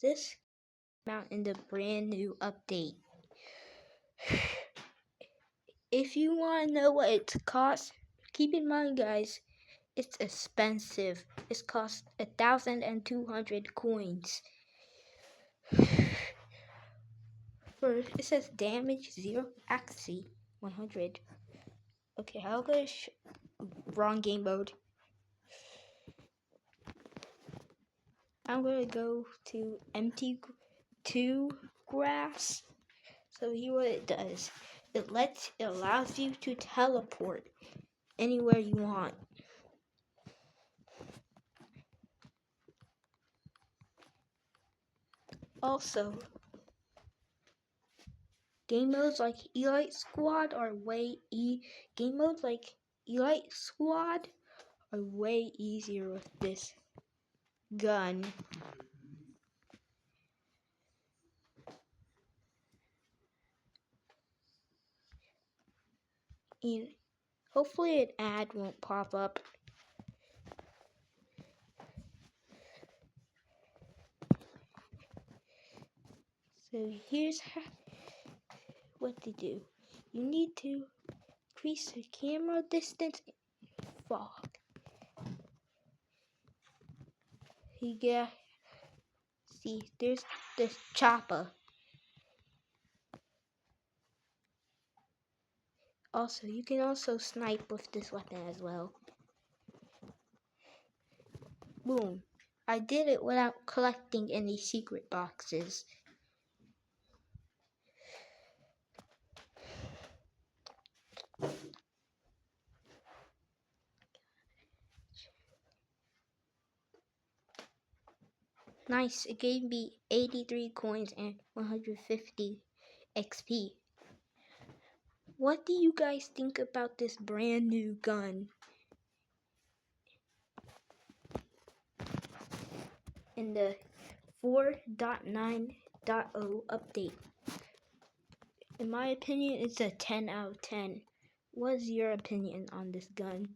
This came out in the brand new update. If you want to know what it costs, keep in mind, guys, it's expensive. It costs 1,200 coins. First, it says damage 0, accuracy 100. Okay, how good? Wrong game mode. I'm gonna go to MT2 grass. So here what it does. It allows you to teleport anywhere you want. Also, game modes like Elite Squad are way easier with this gun. And hopefully an ad won't pop up. So here's what to do. You need to increase the camera distance in fog. Yeah, see, there's this chopper. Also, you can also snipe with this weapon as well. Boom. I did it without collecting any secret boxes. Nice, it gave me 83 coins and 150 XP. What do you guys think about this brand new gun? In the 4.9.0 update. In my opinion, it's a 10 out of 10. What's your opinion on this gun?